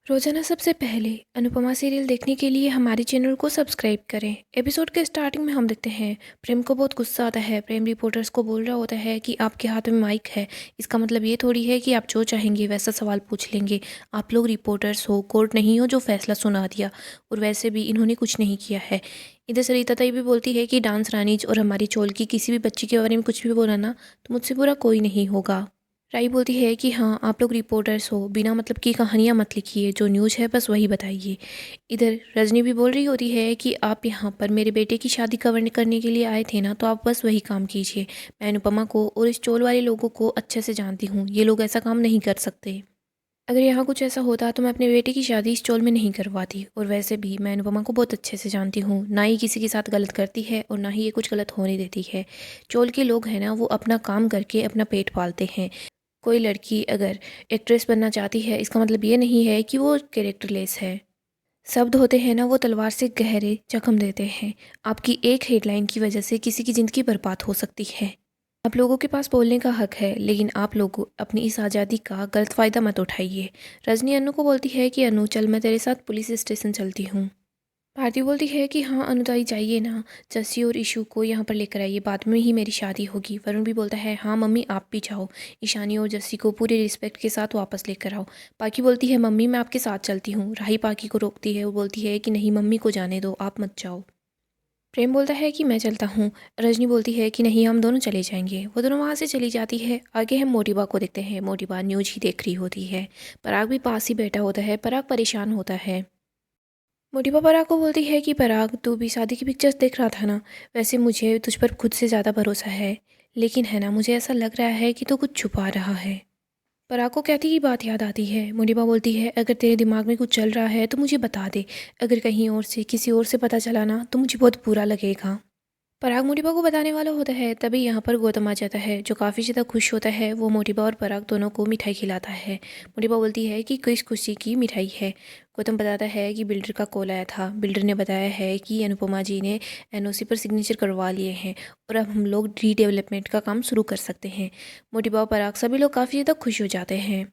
रोजाना सबसे पहले अनुपमा सीरियल देखने के लिए हमारे चैनल को सब्सक्राइब करें। एपिसोड के स्टार्टिंग में हम देखते हैं प्रेम को बहुत गुस्सा आता है। प्रेम रिपोर्टर्स को बोल रहा होता है कि आपके हाथ में माइक है, इसका मतलब ये थोड़ी है कि आप जो चाहेंगे वैसा सवाल पूछ लेंगे। आप लोग रिपोर्टर्स हो, कोर्ट नहीं हो जो फैसला सुना दिया। और वैसे भी इन्होंने कुछ नहीं किया है। इधर सरिता ताई भी बोलती है कि डांस रानीज और हमारी चोल की किसी भी बच्ची के बारे में कुछ भी बोला ना तो मुझसे बुरा कोई नहीं होगा। राई बोलती है कि हाँ, आप लोग रिपोर्टर्स हो, बिना मतलब की कहानियाँ मत लिखिए, जो न्यूज़ है बस वही बताइए। इधर रजनी भी बोल रही होती है कि आप यहाँ पर मेरे बेटे की शादी कवर करने के लिए आए थे ना, तो आप बस वही काम कीजिए। मैं अनुपमा को और इस चोल वाले लोगों को अच्छे से जानती हूँ, ये लोग ऐसा काम नहीं कर सकते। अगर यहाँ कुछ ऐसा होता तो मैं अपने बेटे की शादी इस चोल में नहीं करवाती। और वैसे भी मैं अनुपमा को बहुत अच्छे से जानती हूँ, ना ही किसी के साथ गलत करती है और ना ही ये कुछ गलत होने देती है। चोल के लोग हैं ना, वो अपना काम करके अपना पेट पालते हैं। कोई लड़की अगर एक्ट्रेस बनना चाहती है, इसका मतलब ये नहीं है कि वो कैरेक्टरलेस है। शब्द होते हैं ना, वो तलवार से गहरे जख्म देते हैं। आपकी एक हेडलाइन की वजह से किसी की ज़िंदगी बर्बाद हो सकती है। आप लोगों के पास बोलने का हक है, लेकिन आप लोग अपनी इस आज़ादी का गलत फ़ायदा मत उठाइए। रजनी अनु को बोलती है कि अनु चल, मैं तेरे साथ पुलिस स्टेशन चलती हूँ। भारती बोलती है कि हाँ अनुताई जाइए ना, जस्सी और ईशू को यहाँ पर लेकर आइए, बाद में ही मेरी शादी होगी। वरुण भी बोलता है हाँ मम्मी आप भी जाओ, ईशानी और जस्सी को पूरे रिस्पेक्ट के साथ वापस लेकर आओ। पाकी बोलती है मम्मी मैं आपके साथ चलती हूँ। राही पाकी को रोकती है और बोलती है कि नहीं मम्मी को जाने दो, आप मत जाओ। प्रेम बोलता है कि मैं चलता हूँ। रजनी बोलती है कि नहीं हम दोनों चले जाएंगे। वो दोनों वहाँ से चली जाती है। आगे हम मोटिबा को देखते हैं। मोटिबा न्यूज ही देख रही होती है। पराग भी पास ही बैठा होता है। पराग परेशान होता है। मोटिबा पराग को बोलती है कि पराग तू भी शादी की पिक्चर्स देख रहा था ना, वैसे मुझे तुझ पर खुद से ज़्यादा भरोसा है, लेकिन है ना मुझे ऐसा लग रहा है कि तू कुछ छुपा रहा है। पराग को कहती की बात याद आती है। मोटिबा बोलती है अगर तेरे दिमाग में कुछ चल रहा है तो मुझे बता दे, अगर कहीं और से किसी और से पता चला ना तो मुझे बहुत बुरा लगेगा। पराग मोटिबा को बताने वाला होता है, तभी यहाँ पर गौतम आ जाता है जो काफ़ी ज़्यादा खुश होता है। वो मोटिबा और पराग दोनों को मिठाई खिलाता है। मोटिबा बोलती है कि किस खुशी की मिठाई है। गौतम बताता है कि बिल्डर का कॉल आया था। बिल्डर ने बताया है कि अनुपमा जी ने एनओसी पर सिग्नेचर करवा लिए हैं और अब हम लोग रीडेवलपमेंट का काम शुरू कर सकते हैं। मोटिबा और पराग सभी लोग काफ़ी ज़्यादा खुश हो जाते हैं।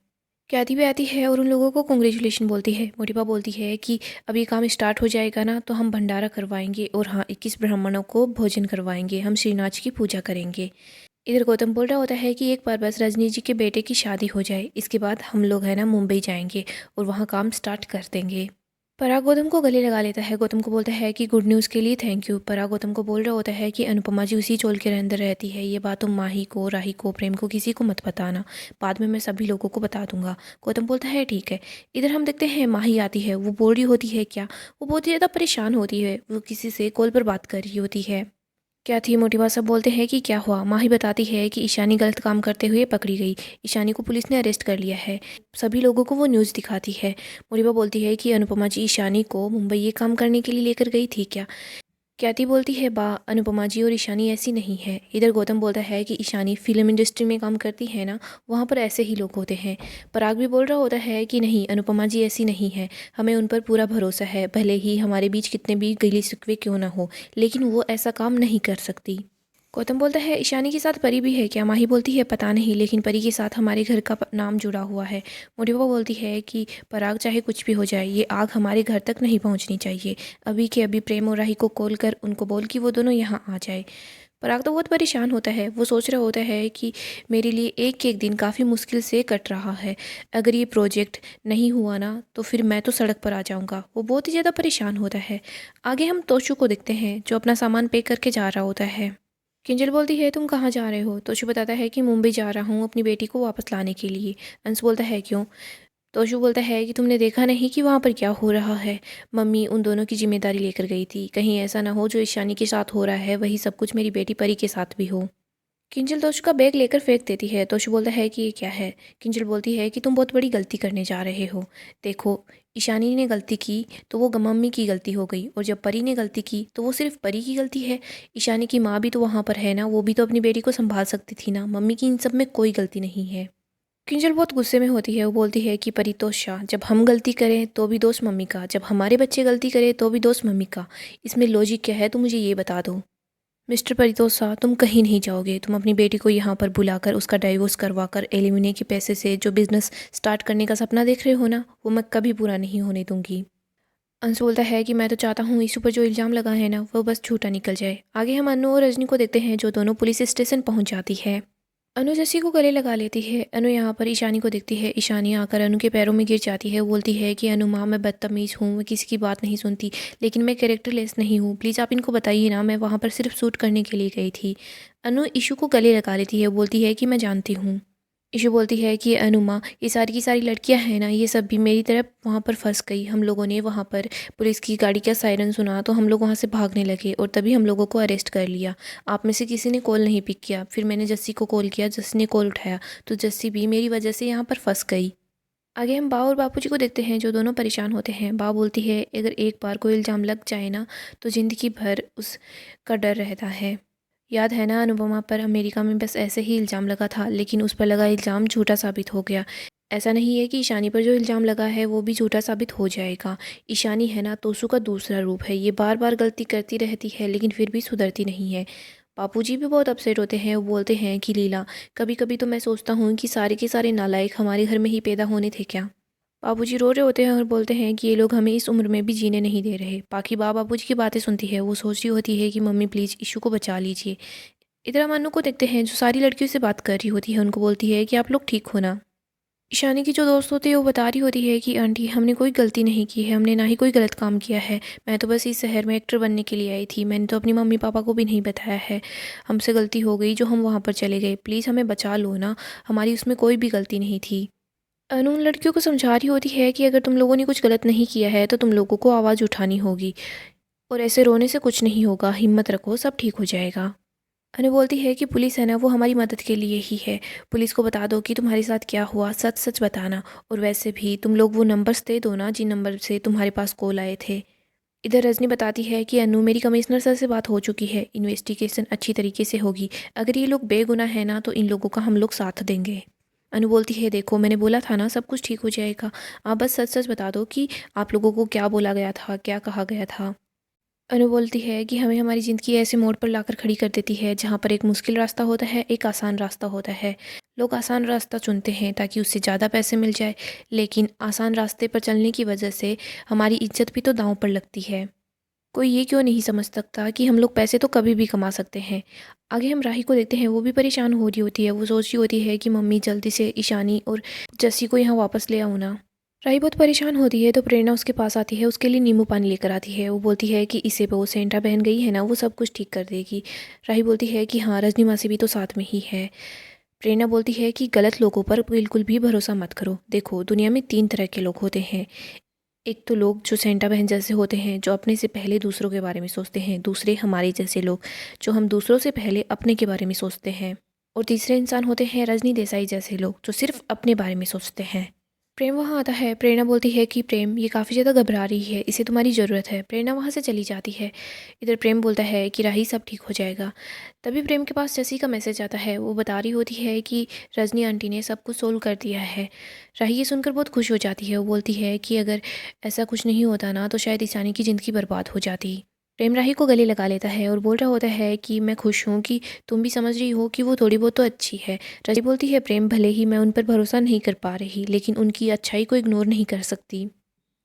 ख्याति भी आती है और उन लोगों को कॉन्ग्रेचुलेशन बोलती है। मोटिबा बोलती है कि अब ये काम स्टार्ट हो जाएगा ना तो हम भंडारा करवाएंगे और हाँ 21 ब्राह्मणों को भोजन करवाएंगे, हम श्रीनाथ की पूजा करेंगे। इधर गौतम बोल रहा होता है कि एक बार बस रजनी जी के बेटे की शादी हो जाए, इसके बाद हम लोग है ना मुंबई जाएंगे और वहाँ काम स्टार्ट कर देंगे। पराग गौतम को गले लगा लेता है। गौतम को बोलता है कि गुड न्यूज़ के लिए थैंक यू। पराग गौतम को बोल रहा होता है कि अनुपमा जी उसी चोल के अंदर रहती है, ये बात तुम माही को, राही को, प्रेम को किसी को मत बताना, बाद में मैं सभी लोगों को बता दूंगा। गौतम बोलता है ठीक है। इधर हम देखते हैं माही आती है। वो बोल रही होती है क्या, वो बहुत ही ज़्यादा परेशान होती है। वो किसी से कॉल पर बात कर रही होती है। क्या थी मोटिवा सब बोलते हैं कि क्या हुआ। माही बताती है कि ईशानी गलत काम करते हुए पकड़ी गई, ईशानी को पुलिस ने अरेस्ट कर लिया है। सभी लोगों को वो न्यूज़ दिखाती है। मोटिवा बोलती है कि अनुपमा जी ईशानी को मुंबई ये काम करने के लिए लेकर गई थी क्या। ख्याति बोलती है बा, अनुपमा जी और ईशानी ऐसी नहीं है। इधर गौतम बोलता है कि ईशानी फिल्म इंडस्ट्री में काम करती है ना, वहाँ पर ऐसे ही लोग होते हैं। पराग भी बोल रहा होता है कि नहीं अनुपमा जी ऐसी नहीं है, हमें उन पर पूरा भरोसा है, भले ही हमारे बीच कितने भी गिले शिकवे क्यों ना हो, लेकिन वो ऐसा काम नहीं कर सकती। गौतम बोलता है ईशानी के साथ परी भी है क्या। माही बोलती है पता नहीं, लेकिन परी के साथ हमारे घर का नाम जुड़ा हुआ है। मोटिवा बोलती है कि पराग चाहे कुछ भी हो जाए, ये आग हमारे घर तक नहीं पहुंचनी चाहिए। अभी के अभी प्रेम और राही को कॉल कर उनको बोल कि वो दोनों यहाँ आ जाए। पराग तो बहुत परेशान होता है। वो सोच रहा होता है कि मेरे लिए एक एक दिन काफ़ी मुश्किल से कट रहा है, अगर ये प्रोजेक्ट नहीं हुआ ना तो फिर मैं तो सड़क पर आ जाऊंगा। वो बहुत ही ज़्यादा परेशान होता है। आगे हम तोशु को देखते हैं जो अपना सामान पे करके जा रहा होता है। किंजल बोलती है तुम कहाँ जा रहे हो। तोशु बताता है कि मुंबई जा रहा हूँ अपनी बेटी को वापस लाने के लिए। अंश बोलता है क्यों। तोशु बोलता है कि तुमने देखा नहीं कि वहाँ पर क्या हो रहा है। मम्मी उन दोनों की जिम्मेदारी लेकर गई थी, कहीं ऐसा ना हो जो ईशानी के साथ हो रहा है वही सब कुछ मेरी बेटी परी के साथ भी हो। किंजल तोशु का बैग लेकर फेंक देती है। तोशु बोलता है कि ये क्या है। किंजल बोलती है कि तुम बहुत बड़ी गलती करने जा रहे हो। देखो, ईशानी ने गलती की तो वो मम्मी की गलती हो गई, और जब परी ने गलती की तो वो सिर्फ परी की गलती है। ईशानी की माँ भी तो वहाँ पर है ना, वो भी तो अपनी बेटी को संभाल सकती थी ना, मम्मी की इन सब में कोई गलती नहीं है। किंजल बहुत गुस्से में होती है। वो बोलती है कि परितोषा, जब हम गलती करें तो भी दोष मम्मी का, जब हमारे बच्चे गलती करें तो भी दोष मम्मी का, इसमें लॉजिक क्या है तो मुझे ये बता दो। मिस्टर परितोषा, तुम कहीं नहीं जाओगे। तुम अपनी बेटी को यहाँ पर बुलाकर उसका डाइवोर्स करवाकर एलिमनी के पैसे से जो बिजनेस स्टार्ट करने का सपना देख रहे हो ना, वो मैं कभी पूरा नहीं होने दूंगी। अंशु बोलता है कि मैं तो चाहता हूँ इस ऊपर जो इल्ज़ाम लगा है ना, वो बस झूठा निकल जाए। आगे हम अनु और रजनी को देखते हैं, जो दोनों पुलिस स्टेशन पहुँच जाती है। अनु जस्सी को गले लगा लेती है। अनु यहाँ पर ईशानी को देखती है। ईशानी आकर अनु के पैरों में गिर जाती है। वो बोलती है कि अनु माँ, मैं बदतमीज़ हूँ, मैं किसी की बात नहीं सुनती, लेकिन मैं कैरेक्टरलेस नहीं हूँ। प्लीज़ आप इनको बताइए ना, मैं वहाँ पर सिर्फ शूट करने के लिए गई थी। अनु ईशू को गले लगा लेती है। बोलती है कि मैं जानती हूँ। ईशू बोलती है कि अनु माँ, ये सारी की सारी लड़कियां हैं ना, ये सब भी मेरी तरफ वहाँ पर फंस गई। हम लोगों ने वहाँ पर पुलिस की गाड़ी का सायरन सुना तो हम लोग वहाँ से भागने लगे और तभी हम लोगों को अरेस्ट कर लिया। आप में से किसी ने कॉल नहीं पिक किया। फिर मैंने जस्सी को कॉल किया, जस्सी ने कॉल उठाया, तो जस्सी भी मेरी वजह से यहाँ पर फंस गई। आगे हम बा और बापूजी को देखते हैं, जो दोनों परेशान होते हैं। बा बोलती है, अगर एक बार कोई इल्ज़ाम लग जाए ना, तो ज़िंदगी भर उसका डर रहता है। याद है ना, अनुपमा पर अमेरिका में बस ऐसे ही इल्ज़ाम लगा था, लेकिन उस पर लगा इल्ज़ाम झूठा साबित हो गया। ऐसा नहीं है कि ईशानी पर जो इल्ज़ाम लगा है वो भी झूठा साबित हो जाएगा। ईशानी है ना, तोसू का दूसरा रूप है। ये बार बार गलती करती रहती है, लेकिन फिर भी सुधरती नहीं है। बापूजी भी बहुत अपसेट होते हैं। वो बोलते हैं कि लीला, कभी कभी तो मैं सोचता हूँ कि सारे के सारे नालायक हमारे घर में ही पैदा होने थे क्या। बाबूजी रो रहे होते हैं और बोलते हैं कि ये लोग हमें इस उम्र में भी जीने नहीं दे रहे। बाकी बाबूजी की बातें सुनती है। वो सोच रही होती है कि मम्मी प्लीज़ इशू को बचा लीजिए। इधर हम अनु को देखते हैं, जो सारी लड़कियों से बात कर रही होती है। उनको बोलती है कि आप लोग ठीक हो ना। ईशानी की जो दोस्त होती है वो बता रही होती है कि आंटी, हमने कोई गलती नहीं की है, हमने ना ही कोई गलत काम किया है। मैं तो बस इस शहर में एक्टर बनने के लिए आई थी। मैंने तो अपनी मम्मी पापा को भी नहीं बताया है। हमसे गलती हो गई जो हम वहाँ पर चले गए। प्लीज़ हमें बचा लो ना, हमारी उसमें कोई भी गलती नहीं थी। अनु उन लड़कियों को समझा रही होती है कि अगर तुम लोगों ने कुछ गलत नहीं किया है तो तुम लोगों को आवाज़ उठानी होगी, और ऐसे रोने से कुछ नहीं होगा। हिम्मत रखो, सब ठीक हो जाएगा। अनु बोलती है कि पुलिस है ना, वो हमारी मदद के लिए ही है। पुलिस को बता दो कि तुम्हारे साथ क्या हुआ, सच सच बताना। और वैसे भी तुम लोग वो नंबर्स दे दो ना, जिन नंबर से तुम्हारे पास कॉल आए थे। इधर रजनी बताती है कि अनु, मेरी कमिश्नर सर से बात हो चुकी है, इन्वेस्टिगेशन अच्छी तरीके से होगी। अगर ये लोग बेगुनाह है ना, तो इन लोगों का हम लोग साथ देंगे। अनु बोलती है, देखो मैंने बोला था ना, सब कुछ ठीक हो जाएगा। आप बस सच सच बता दो कि आप लोगों को क्या बोला गया था, क्या कहा गया था। अनु बोलती है कि हमें हमारी ज़िंदगी ऐसे मोड़ पर लाकर खड़ी कर देती है, जहाँ पर एक मुश्किल रास्ता होता है, एक आसान रास्ता होता है। लोग आसान रास्ता चुनते हैं ताकि उससे ज़्यादा पैसे मिल जाए, लेकिन आसान रास्ते पर चलने की वजह से हमारी इज्जत भी तो दांव पर लगती है। कोई ये क्यों नहीं समझ सकता कि हम लोग पैसे तो कभी भी कमा सकते हैं। आगे हम राही को देखते हैं। वो भी परेशान हो रही होती है। वो सोच रही होती है कि मम्मी जल्दी से ईशानी और जस्सी को यहाँ वापस ले आओ ना। राही बहुत परेशान होती है तो प्रेरणा उसके पास आती है, उसके लिए नींबू पानी लेकर आती है। वो बोलती है कि इसे वो सेंटा बहन गई है ना, वो सब कुछ ठीक कर देगी। राही बोलती है कि हाँ, रजनी मासी भी तो साथ में ही है। प्रेरणा बोलती है कि गलत लोगों पर बिल्कुल भी भरोसा मत करो। देखो, दुनिया में 3 तरह के लोग होते हैं। एक तो लोग जो सेंटा बहन जैसे होते हैं, जो अपने से पहले दूसरों के बारे में सोचते हैं। दूसरे हमारे जैसे लोग, जो हम दूसरों से पहले अपने के बारे में सोचते हैं। और तीसरे इंसान होते हैं रजनी देसाई जैसे लोग, जो सिर्फ अपने बारे में सोचते हैं। प्रेम वहाँ आता है। प्रेरणा बोलती है कि प्रेम, ये काफ़ी ज़्यादा घबरा रही है, इसे तुम्हारी ज़रूरत है। प्रेरणा वहाँ से चली जाती है। इधर प्रेम बोलता है कि राही, सब ठीक हो जाएगा। तभी प्रेम के पास जसी का मैसेज आता है। वो बता रही होती है कि रजनी आंटी ने सब कुछ सोल्व कर दिया है। राही ये सुनकर बहुत खुश हो जाती है। वो बोलती है कि अगर ऐसा कुछ नहीं होता ना, तो शायद ईशानी की ज़िंदगी बर्बाद हो जाती। प्रेम राही को गले लगा लेता है और बोल रहा होता है कि मैं खुश हूँ कि तुम भी समझ रही हो कि वो थोड़ी बहुत तो अच्छी है। राही बोलती है, प्रेम, भले ही मैं उन पर भरोसा नहीं कर पा रही, लेकिन उनकी अच्छाई को इग्नोर नहीं कर सकती।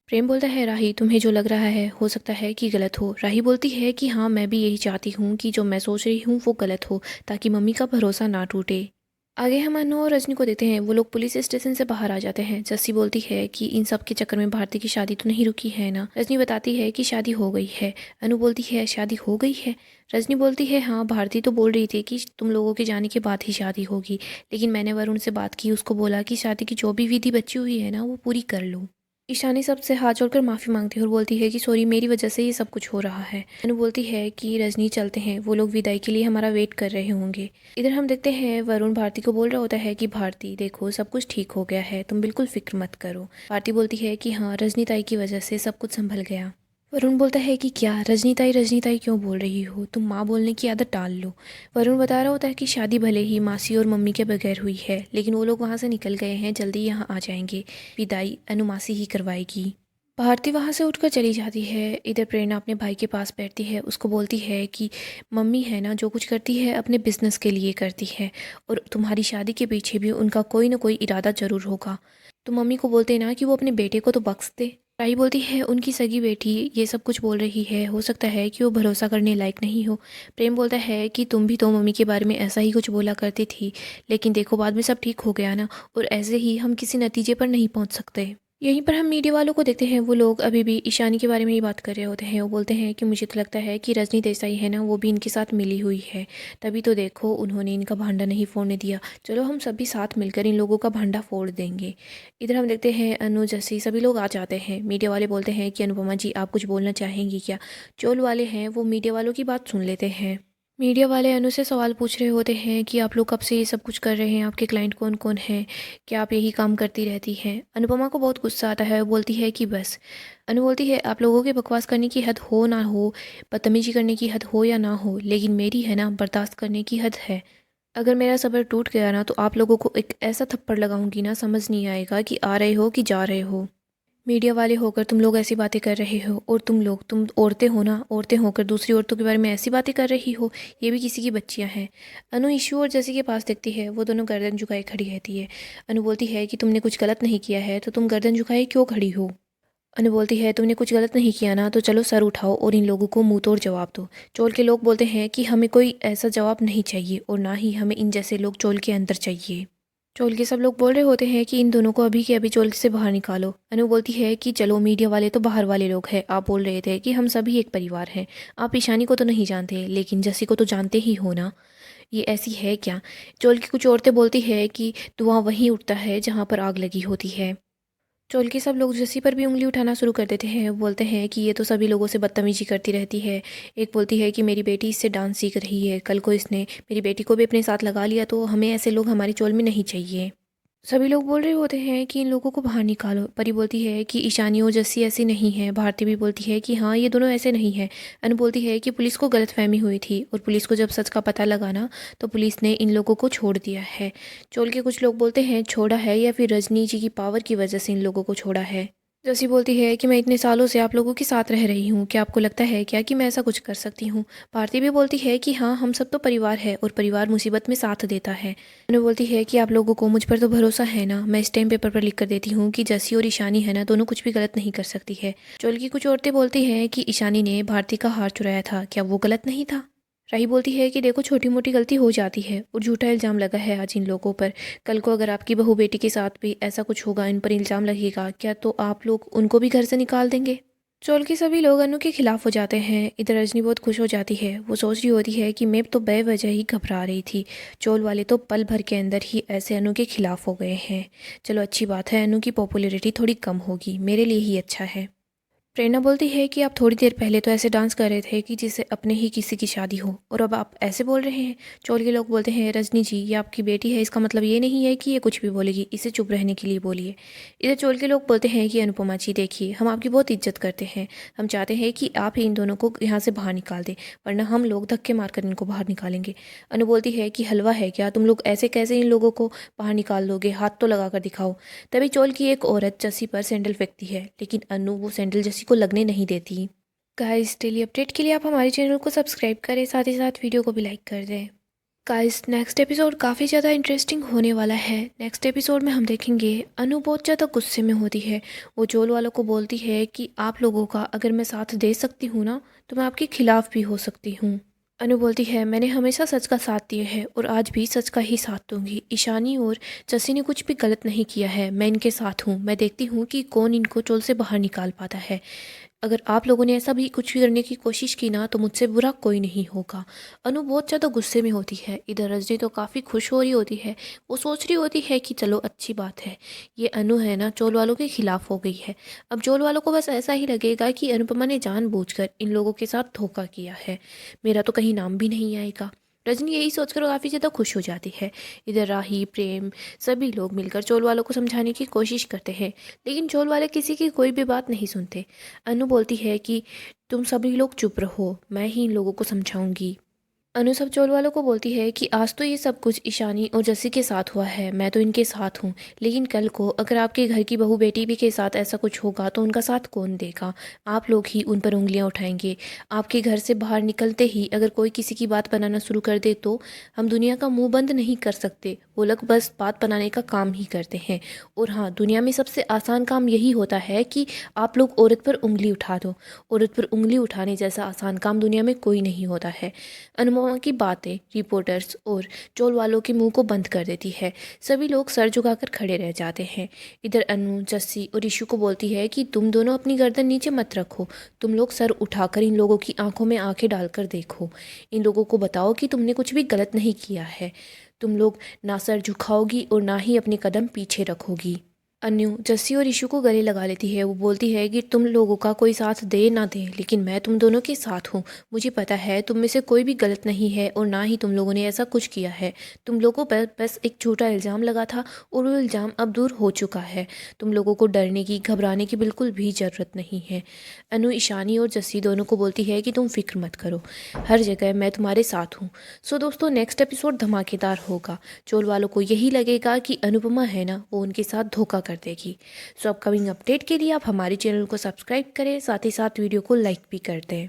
प्रेम बोलता है, राही, तुम्हें जो लग रहा है हो सकता है कि गलत हो। राही बोलती है कि हाँ, मैं भी यही चाहती हूँ कि जो मैं सोच रही हूँ वो गलत हो, ताकि मम्मी का भरोसा ना टूटे। आगे हम अनु और रजनी को देखते हैं। वो लोग पुलिस स्टेशन से बाहर आ जाते हैं। जस्सी बोलती है कि इन सब के चक्कर में भारती की शादी तो नहीं रुकी है ना। रजनी बताती है कि शादी हो गई है। अनु बोलती है, शादी हो गई है। रजनी बोलती है, हाँ, भारती तो बोल रही थी कि तुम लोगों के जाने के बाद ही शादी होगी, लेकिन मैंने वरुण से बात की, उसको बोला कि शादी की जो भी विधि बची हुई है ना, वो पूरी कर लो। ईशानी सबसे हाथ जोड़कर माफ़ी मांगती है और बोलती है कि सॉरी, मेरी वजह से ये सब कुछ हो रहा है। अनु बोलती है कि रजनी, चलते हैं, वो लोग विदाई के लिए हमारा वेट कर रहे होंगे। इधर हम देखते हैं वरुण भारती को बोल रहा होता है कि भारती, देखो, सब कुछ ठीक हो गया है, तुम बिल्कुल फिक्र मत करो। भारती बोलती है कि हाँ, रजनी ताई की वजह से सब कुछ संभल गया। वरुण बोलता है कि क्या, रजनी ताई क्यों बोल रही हो, तुम माँ बोलने की आदत टाल लो। वरुण बता रहा होता है कि शादी भले ही मासी और मम्मी के बगैर हुई है, लेकिन वो लोग वहाँ से निकल गए हैं, जल्दी यहाँ आ जाएंगे। विदाई अनु मासी ही करवाएगी। भारती वहाँ से उठकर चली जाती है। इधर प्रेरणा अपने भाई के पास बैठती है, उसको बोलती है कि मम्मी है ना जो कुछ करती है अपने बिजनेस के लिए करती है, और तुम्हारी शादी के पीछे भी उनका कोई ना कोई इरादा ज़रूर होगा। तो मम्मी को बोलते हैं ना कि वो अपने बेटे को तो बख्श दे। राही बोलती है उनकी सगी बेटी ये सब कुछ बोल रही है, हो सकता है कि वो भरोसा करने लायक नहीं हो। प्रेम बोलता है कि तुम भी तो मम्मी के बारे में ऐसा ही कुछ बोला करती थी, लेकिन देखो बाद में सब ठीक हो गया ना, और ऐसे ही हम किसी नतीजे पर नहीं पहुंच सकते। यहीं पर हम मीडिया वालों को देखते हैं, वो लोग अभी भी ईशानी के बारे में ही बात कर रहे होते हैं। वो बोलते हैं कि मुझे तो लगता है कि रजनी देसाई है ना वो भी इनके साथ मिली हुई है, तभी तो देखो उन्होंने इनका भांडा नहीं फोड़ने दिया। चलो हम सभी साथ मिलकर इन लोगों का भांडा फोड़ देंगे। इधर हम देखते हैं अनु जस्सी सभी लोग आ जाते हैं। मीडिया वाले बोलते हैं कि अनुपमा जी आप कुछ बोलना चाहेंगी क्या। चोल वाले हैं वो मीडिया वालों की बात सुन लेते हैं। मीडिया वाले अनु से सवाल पूछ रहे होते हैं कि आप लोग कब से ये सब कुछ कर रहे हैं, आपके क्लाइंट कौन कौन हैं, क्या आप यही काम करती रहती हैं। अनुपमा को बहुत गुस्सा आता है, वो बोलती है कि बस। अनु बोलती है आप लोगों के बकवास करने की हद हो ना हो, बदतमीजी करने की हद हो या ना हो, लेकिन मेरी है ना बर्दाश्त करने की हद है। अगर मेरा सब्र टूट गया ना तो आप लोगों को एक ऐसा थप्पड़ लगाऊंगी ना, समझ नहीं आएगा कि आ रहे हो कि जा रहे हो। मीडिया वाले होकर तुम लोग ऐसी बातें कर रहे हो, और तुम औरतें हो ना, औरतें होकर दूसरी औरतों के बारे में ऐसी बातें कर रही हो, ये भी किसी की बच्चियां हैं। अनु ईशू और जैसी के पास देखती है, वो दोनों गर्दन झुकाए खड़ी रहती है। अनु बोलती है कि तुमने कुछ गलत नहीं किया है तो तुम गर्दन झुकाए क्यों खड़ी हो। अनु बोलती है तुमने कुछ गलत नहीं किया ना, तो चलो सर उठाओ और इन लोगों को मुंह तोड़ जवाब दो। चोल के लोग बोलते हैं कि हमें कोई ऐसा जवाब नहीं चाहिए, और ना ही हमें इन जैसे लोग चोल के अंदर चाहिए। चोल के सब लोग बोल रहे होते हैं कि इन दोनों को अभी के अभी चोल से बाहर निकालो। अनु बोलती है कि चलो मीडिया वाले तो बाहर वाले लोग हैं, आप बोल रहे थे कि हम सभी एक परिवार हैं। आप ईशानी को तो नहीं जानते, लेकिन जसी को तो जानते ही हो ना, ये ऐसी है क्या। चोल की कुछ औरतें बोलती है कि धुआं वहीं उठता है जहाँ पर आग लगी होती है। चोल के सब लोग जसी पर भी उंगली उठाना शुरू कर देते हैं, बोलते हैं कि ये तो सभी लोगों से बदतमीजी करती रहती है। एक बोलती है कि मेरी बेटी इससे डांस सीख रही है, कल को इसने मेरी बेटी को भी अपने साथ लगा लिया तो हमें ऐसे लोग हमारी चोल में नहीं चाहिए। सभी लोग बोल रहे होते हैं कि इन लोगों को बाहर निकालो। परी बोलती है कि ईशानी और जस्सी ऐसी नहीं है। भारती भी बोलती है कि हाँ ये दोनों ऐसे नहीं हैं। अनु बोलती है कि पुलिस को गलतफहमी हुई थी, और पुलिस को जब सच का पता लगा ना तो पुलिस ने इन लोगों को छोड़ दिया है। चोल के कुछ लोग बोलते हैं छोड़ा है या फिर रजनी जी की पावर की वजह से इन लोगों को छोड़ा है। जसी बोलती है कि मैं इतने सालों से आप लोगों के साथ रह रही हूँ, क्या आपको लगता है क्या कि मैं ऐसा कुछ कर सकती हूँ। भारती भी बोलती है कि हाँ हम सब तो परिवार है, और परिवार मुसीबत में साथ देता है। अनु बोलती है कि आप लोगों को मुझ पर तो भरोसा है ना, मैं इस टाइम पेपर पर लिख कर देती हूँ कि जसी और ईशानी है ना दोनों कुछ भी गलत नहीं कर सकती है। चोल की कुछ औरतें बोलती हैं कि ईशानी ने भारती का हार चुराया था, क्या वो गलत नहीं था। राही बोलती है कि देखो छोटी मोटी गलती हो जाती है, और झूठा इल्ज़ाम लगा है आज इन लोगों पर। कल को अगर आपकी बहू बेटी के साथ भी ऐसा कुछ होगा, इन पर इल्ज़ाम लगेगा, क्या तो आप लोग उनको भी घर से निकाल देंगे। चोल के सभी लोग अनु के खिलाफ हो जाते हैं। इधर रजनी बहुत खुश हो जाती है, वो सोच रही होती है कि मैं तो बेवजह ही घबरा रही थी, चोल वाले तो पल भर के अंदर ही ऐसे अनु के खिलाफ हो गए हैं। चलो अच्छी बात है, अनु की पॉपुलैरिटी थोड़ी कम होगी, मेरे लिए ही अच्छा है। प्रेरणा बोलती है कि आप थोड़ी देर पहले तो ऐसे डांस कर रहे थे कि जिससे अपने ही किसी की शादी हो, और अब आप ऐसे बोल रहे हैं। चोल के लोग बोलते हैं रजनी जी ये आपकी बेटी है, इसका मतलब ये नहीं है कि ये कुछ भी बोलेगी, इसे चुप रहने के लिए बोलिए। इधर चोल के लोग बोलते हैं कि अनुपमा जी देखिए हम आपकी बहुत इज्जत करते हैं, हम चाहते हैं कि आप ही इन दोनों को यहाँ से बाहर निकाल दें, वरना हम लोग धक्के मारकर इनको बाहर निकालेंगे। अनु बोलती है कि हलवा है क्या, तुम लोग ऐसे कैसे इन लोगों को बाहर निकाल दोगे, हाथ तो लगा कर दिखाओ। तभी चोल की एक औरत जसी पर सैंडल फेंकती है, लेकिन अनु वो सैंडल जसी को लगने नहीं देती। गाइस डेली अपडेट के लिए आप हमारे चैनल को सब्सक्राइब करें, साथ ही साथ वीडियो को भी लाइक कर दें। गाइस नेक्स्ट एपिसोड काफ़ी ज़्यादा इंटरेस्टिंग होने वाला है। नेक्स्ट एपिसोड में हम देखेंगे अनु बहुत ज़्यादा गुस्से में होती है। वो चोल वालों को बोलती है कि आप लोगों का अगर मैं साथ दे सकती हूँ ना तो मैं आपके खिलाफ भी हो सकती हूँ। अनु बोलती है मैंने हमेशा सच का साथ दिया है, और आज भी सच का ही साथ दूंगी। ईशानी और जसी ने कुछ भी गलत नहीं किया है, मैं इनके साथ हूँ। मैं देखती हूँ कि कौन इनको चोल से बाहर निकाल पाता है। अगर आप लोगों ने ऐसा भी कुछ भी करने की कोशिश की ना तो मुझसे बुरा कोई नहीं होगा। अनु बहुत ज़्यादा गुस्से में होती है। इधर रजनी तो काफ़ी खुश हो रही होती है, वो सोच रही होती है कि चलो अच्छी बात है, ये अनु है ना चोल वालों के खिलाफ हो गई है। अब चोल वालों को बस ऐसा ही लगेगा कि अनुपमा ने जानबूझकर इन लोगों के साथ धोखा किया है, मेरा तो कहीं नाम भी नहीं आएगा। रजनी यही सोचकर काफ़ी ज़्यादा खुश हो जाती है। इधर राही प्रेम सभी लोग मिलकर चोल वालों को समझाने की कोशिश करते हैं, लेकिन चोल वाले किसी की कोई भी बात नहीं सुनते। अनु बोलती है कि तुम सभी लोग चुप रहो, मैं ही इन लोगों को समझाऊंगी। अनु सब चोल वालों को बोलती है कि आज तो ये सब कुछ ईशानी और जस्सी के साथ हुआ है, मैं तो इनके साथ हूँ, लेकिन कल को अगर आपके घर की बहू बेटी भी के साथ ऐसा कुछ होगा तो उनका साथ कौन देगा? आप लोग ही उन पर उंगलियां उठाएंगे। आपके घर से बाहर निकलते ही अगर कोई किसी की बात बनाना शुरू कर दे तो हम दुनिया का मुंह बंद नहीं कर सकते। वो लोग बस बात बनाने का काम ही करते हैं। और हाँ, दुनिया में सबसे आसान काम यही होता है कि आप लोग औरत पर उंगली उठा दो। औरत पर उंगली उठाने जैसा आसान काम दुनिया में कोई नहीं होता है। अनुपमा की बातें रिपोर्टर्स और चोल वालों के मुंह को बंद कर देती है। सभी लोग सर झुकाकर खड़े रह जाते हैं। इधर अनु जस्सी और ईशु को बोलती है कि तुम दोनों अपनी गर्दन नीचे मत रखो। तुम लोग सर उठाकर इन लोगों की आंखों में आंखें डालकर देखो। इन लोगों को बताओ कि तुमने कुछ भी गलत नहीं किया है। तुम लोग ना सर झुकाओगी और ना ही अपने कदम पीछे रखोगी। अन्यू जस्सी और ईशु को गले लगा लेती है। वो बोलती है कि तुम लोगों का कोई साथ दे ना दे, लेकिन मैं तुम दोनों के साथ हूँ। मुझे पता है तुम में से कोई भी गलत नहीं है और ना ही तुम लोगों ने ऐसा कुछ किया है। तुम लोगों पर बस एक झूठा इल्ज़ाम लगा था और वो इल्ज़ाम अब दूर हो चुका है। तुम लोगों को डरने की, घबराने की बिल्कुल भी ज़रूरत नहीं है। अनु ईशानी और जस्सी दोनों को बोलती है कि तुम फिक्र मत करो, हर जगह मैं तुम्हारे साथ हूँ। सो दोस्तों, नेक्स्ट एपिसोड धमाकेदार होगा। चोल वालों को यही लगेगा कि अनुपमा है ना, वो उनके साथ धोखा कर देगी। सो अपकमिंग अपडेट के लिए आप हमारे चैनल को सब्सक्राइब करें, साथ ही साथ वीडियो को लाइक भी कर दें।